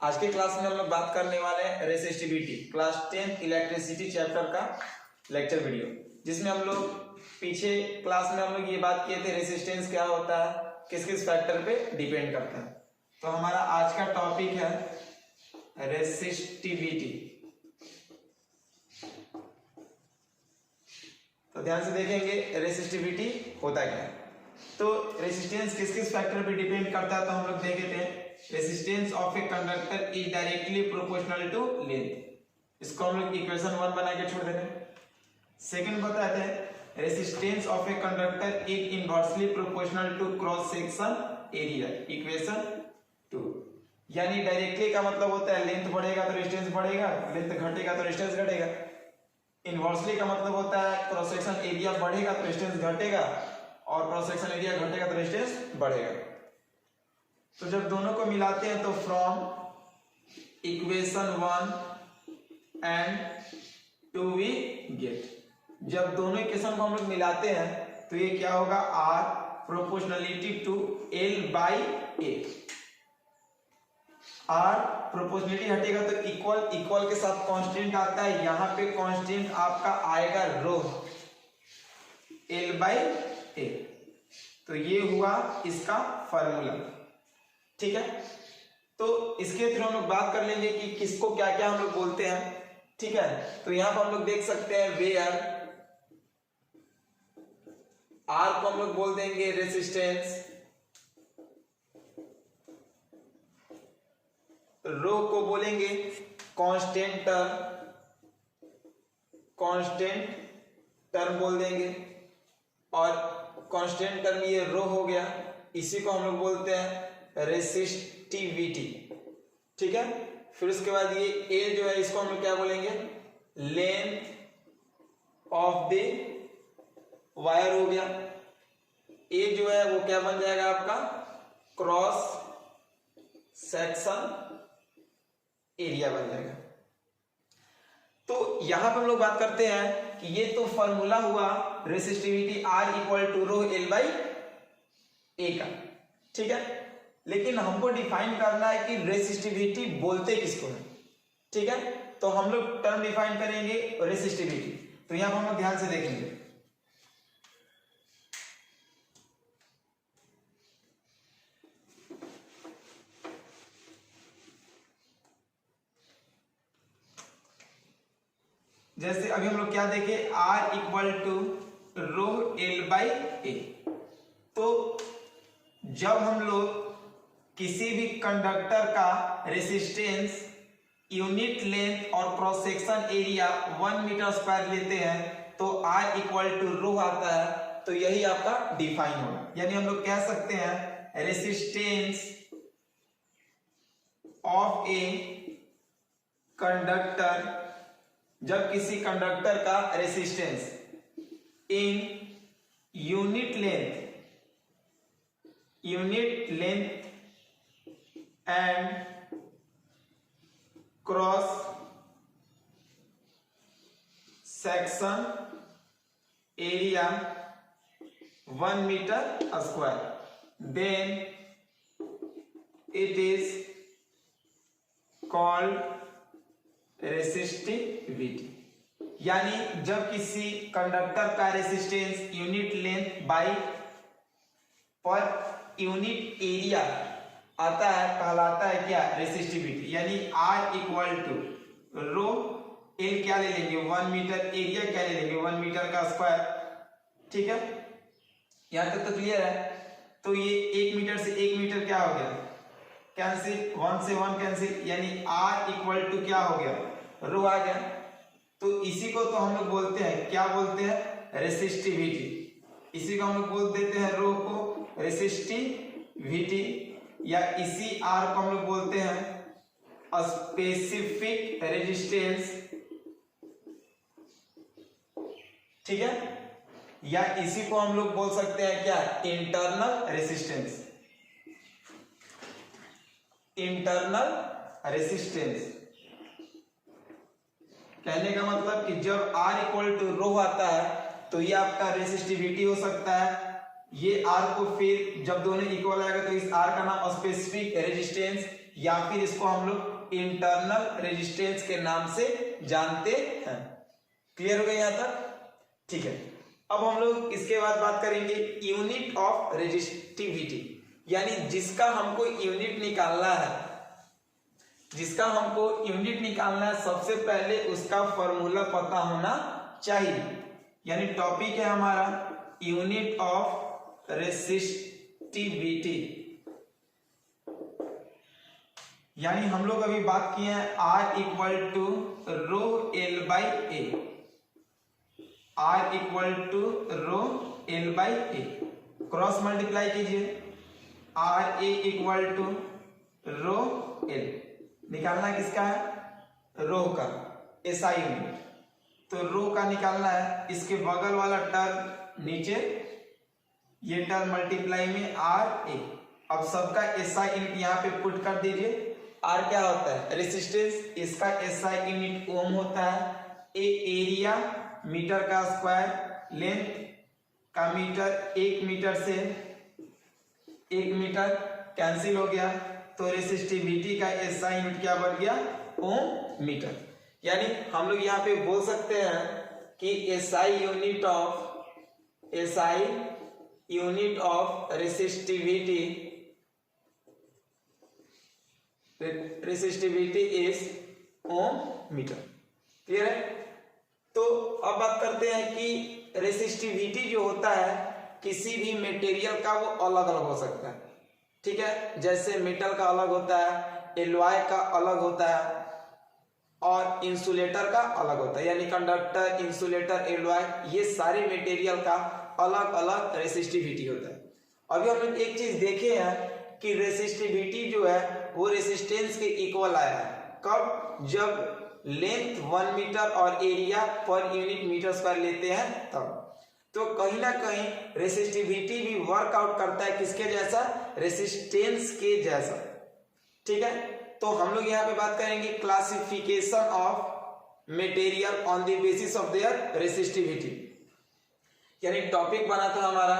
आज के क्लास में हम लोग बात करने वाले हैं रेसिस्टिविटी, क्लास 10 इलेक्ट्रिसिटी चैप्टर का लेक्चर वीडियो, जिसमें हम लोग पीछे क्लास में हम लोग ये बात किए थे रेसिस्टेंस क्या होता है, किस किस फैक्टर पे डिपेंड करता है। तो हमारा आज का टॉपिक है रेसिस्टिविटी। तो ध्यान से देखेंगे रेसिस्टिविटी होता क्या है। तो रेसिस्टेंस किस किस फैक्टर पे डिपेंड करता है, तो हम लोग देखे थे resistance of a conductor is directly proportional to length. इसको हम लोग इक्वेशन 1 बना के छोड़ देते हैं। सेकंड बताते हैं resistance of a conductor is inversely proportional to cross section area, equation 2। यानी डायरेक्टली का मतलब होता है लेंथ बढ़ेगा तो रेजिस्टेंस बढ़ेगा, लेंथ घटेगा तो रेजिस्टेंस घटेगा। इनवर्सली का मतलब होता है क्रॉस सेक्शन एरिया बढ़ेगा तो रेजिस्टेंस घटेगा, और क्रॉस सेक्शन एरिया घटेगा तो रेजिस्टेंस बढ़ेगा। तो जब दोनों को मिलाते हैं तो from equation 1 and 2 we get, जब दोनों इक्वेशन को हम लोग मिलाते हैं तो ये क्या होगा, R proportionality to L by A. R proportionality हटेगा तो इक्वल, इक्वल के साथ कांस्टेंट आता है, यहां पे कांस्टेंट आपका आएगा रो एल बाई ए। तो ये हुआ इसका फॉर्मूला, ठीक है। तो इसके थ्रू हम लोग बात कर लेंगे कि किसको क्या क्या हम लोग बोलते हैं, ठीक है। तो यहां पर हम लोग देख सकते हैं वेयर आर को हम लोग बोल देंगे रेसिस्टेंस, रो को बोलेंगे कांस्टेंट टर्म बोल देंगे, और कांस्टेंट टर्म ये रो हो गया, इसी को हम लोग बोलते हैं रेसिस्टिविटी, ठीक है। फिर उसके बाद ये ए जो है इसको हम लोग क्या बोलेंगे, लेंथ ऑफ द वायर हो गया। ए जो है वो क्या बन जाएगा आपका, क्रॉस सेक्शन एरिया बन जाएगा। तो यहां पर हम लोग बात करते हैं कि ये तो फॉर्मूला हुआ resistivity R equal to rho L by A का, ठीक है। लेकिन हमको डिफाइन करना है कि रेसिस्टिविटी बोलते किसको है, ठीक है। तो हम लोग टर्म डिफाइन करेंगे रेसिस्टिविटी। तो यहां पर हम लोग ध्यान से देखेंगे, जैसे अभी हम लोग क्या देखे, R equal to rho L by A. तो जब हम लोग किसी भी कंडक्टर का रेसिस्टेंस यूनिट लेंथ और cross section area 1 metre square लेते हैं तो R इक्वल टू रो आता है, तो यही आपका डिफाइन होगा। यानी हम लोग कह सकते हैं रेसिस्टेंस ऑफ ए कंडक्टर, जब किसी कंडक्टर का resistance in unit length and cross section area 1 metre square, then it is called resistivity. यानी जब किसी कंडक्टर का resistance unit length by per unit area आता है, कहलाता है क्या, रेसिस्टिविटी। यानी R equal to rho L क्या ले लेंगे, 1 मीटर, एरिया क्या ले लेंगे, 1 मीटर का स्क्वायर, ठीक है। यहां तक तो क्लियर है। तो ये 1 मीटर से 1 मीटर क्या हो गया, कैंसिल, 1 से 1 कैंसिल, यानी R इक्वल टू क्या हो गया, रो आ गया। तो इसी को तो हम लोग बोलते हैं, क्या बोलते हैं, रेसिस्टिविटी। इसी को हम लोग बोल देते हैं रो को रेसिस्टिविटी, या इसी R को हम लोग बोलते हैं स्पेसिफिक रेजिस्टेंस, ठीक है। या इसी को हम लोग बोल सकते हैं क्या, इंटरनल रेसिस्टेंस, इंटरनल रेसिस्टेंस। कहने का मतलब कि जब R इक्वल टू रो आता है तो ये आपका रेसिस्टिविटी हो सकता है, ये R को फिर जब दोनों इक्वल आएगा तो इस R का नाम स्पेसिफिक रेजिस्टेंस या फिर इसको हम लोग इंटरनल रेजिस्टेंस के नाम से जानते हैं। क्लियर हो गया यहाँ तक? ठीक है। अब हम लोग इसके बाद बात करेंगे यूनिट ऑफ रेजिस्टिविटी, यानी जिसका हमको यूनिट निकालना है, जिसका हमको यूनिट निकालना है, सबसे पहले उसका फॉर्मूला पता होना चाहिए। यानी टॉपिक है हमारा यूनिट ऑफ रेसिस्टिविटी। यानी हम लोग अभी बात किए हैं R equal to rho L by A, R equal to rho L by A, cross multiply कीजिए, R A equal to rho L, निकालना किसका है? रो का, एसआई यूनिट। तो रो का निकालना है, इसके बगल वाला टर्म नीचे, ये टर्म मल्टीप्लाई में आर ए। अब सबका एसआई यूनिट यहाँ पे पुट कर दीजिए। आर क्या होता है? रेसिस्टेंस, इसका एसआई यूनिट ओम होता है, ए एरिया मीटर का स्क्वायर, लेंथ का मीटर, 1 मीटर से 1 मीटर कैंसिल हो गया, तो रेसिस्टिविटी का एसआई यूनिट क्या बन गया? Ohm metre. यानी हम लोग यहाँ पे बोल सकते हैं कि SI unit of resistivity is ohm metre. Clear है? तो अब बात करते हैं कि रेसिस्टिविटी जो होता है किसी भी मटेरियल का वो अलग अलग हो सकता है। ठीक है, जैसे मेटल का अलग होता है, एलॉय का अलग होता है, और इंसुलेटर का अलग होता है। यानी कंडक्टर, इंसुलेटर, एलॉय, ये सारे मटेरियल का अलग अलग रेसिस्टिविटी होता है। अभी हम लोग एक चीज देखे हैं कि रेसिस्टिविटी जो है वो रेसिस्टेंस के इक्वल आया है। कब? जब लेंथ 1 मीटर और area per unit metre square लेते हैं तब। तो कहीं ना कहीं रेसिस्टिविटी भी वर्कआउट करता है किसके जैसा? रेसिस्टेंस के जैसा। ठीक है, तो हम लोग यहाँ पे बात करेंगे classification of material on the basis of their resistivity. यानी टॉपिक बना था हमारा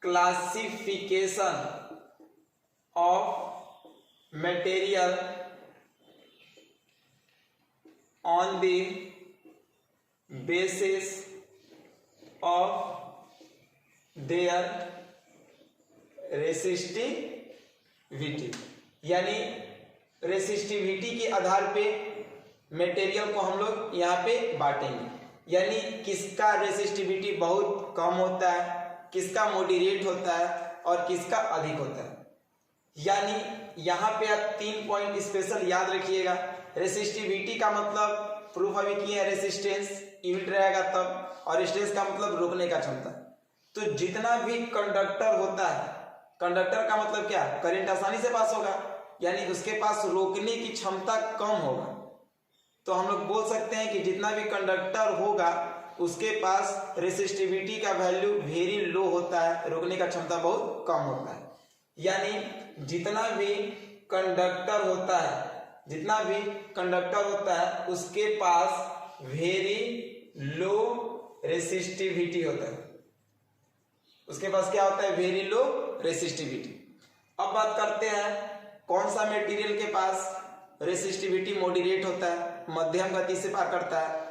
classification of material on the basis of their resistivity. यानी रेसिस्टिविटी के आधार पे मटेरियल को हम लोग यहाँ पे बांटेंगे। यानी किसका रेसिस्टिविटी बहुत कम होता है, किसका मॉडरेट होता है और किसका अधिक होता है। यानी यहाँ पे आप 3 पॉइंट स्पेशल याद रखिएगा। रेसिस्टिविटी का मतलब प्रूफ अभी किए हैं, रेसिस्टेंस यूनिट रहेगा तब, और रेसिस्टेंस का मतलब रोकने का क्षमता। तो जितना भी कंडक्टर होता है, कंडक्टर का मतलब क्या? करंट आसानी से पास होगा, यानी उसके पास रोकने की क्षमता कम होगा। तो हम लोग बोल सकते हैं कि जितना भी कंडक्टर होगा उसके पास रेसिस्टिविटी का वैल्यू वेरी लो होता है, रोकने का क्षमता बहुत कम होता है। यानी जितना भी कंडक्टर होता है उसके पास वेरी लो रेसिस्टिविटी होता है। उसके पास क्या होता है? Very low resistivity. अब बात करते हैं कौन सा मटेरियल के पास रेसिस्टिविटी मॉडरेट होता है, मध्यम गति से पार करता है।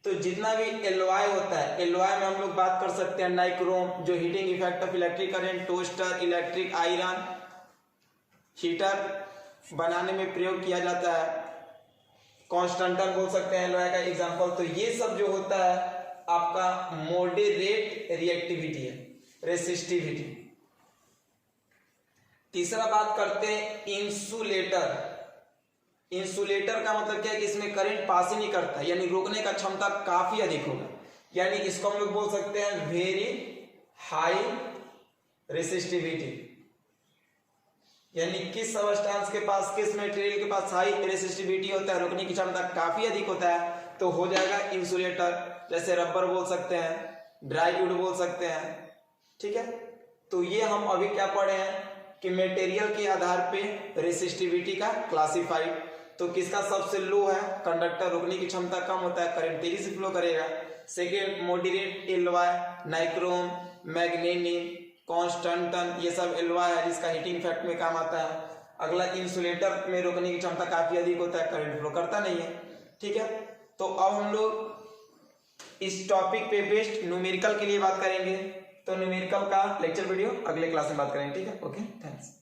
तो जितना भी एलॉय होता है, एलॉय में हम लोग बात कर सकते हैं नाइक्रोम, जो heating effect of electric current, toaster, electric iron, heater बनाने में प्रयोग किया जाता है, कॉन्स्टेंटन बोल सकते हैं एलॉय का एग्जांपल। तो ये सब जो होता है आपका मॉडरेट रिएक्टिविटी है, रेसिस्टिविटी। तीसरा बात करते हैं इंसुलेटर। इंसुलेटर का मतलब क्या है कि इसमें करंट पास ही नहीं करता, यानी रोकने का क्षमता काफी अधिक होगा। यानी इसको हम लोग बोल सकते हैं वेरी हाई रेसिस्टिविटी। यानी किस सब्सटेंस के पास, किस मटेरियल के पास हाई रेसिस्टिविटी होता है, रोकने की क्षमता काफी अधिक होता है, तो हो जाएगा इंसुलेटर। जैसे रबर बोल सकते हैं, ड्राईवुड बोल सकते हैं। ठीक है, तो ये हम अभी क्या पढ़े हैं कि मटेरियल के आधार पे रेसिस्टिविटी का क्लासिफाइड। तो किसका सबसे लो है? कंडक्टर, रोकने की क्षमता कम होता है, करंट तेजी से फ्लो करेगा। Second moderate alloy, nichrome, magnesium, constantan, ये सब एलॉय है जिसका हीटिंग इफेक्ट में काम आता है। अगला इंसुलेटर में रोकने की क्षमता काफी अधिक होता है, करंट फ्लो करता नहीं है। ठीक है, तो अब हम लोग इस टॉपिक पे बेस्ड न्यूमेरिकल के लिए बात करेंगे। तो न्यूमेरिकल का लेक्चर वीडियो अगले क्लास में बात करेंगे। ठीक है, ओके, थैंक्स।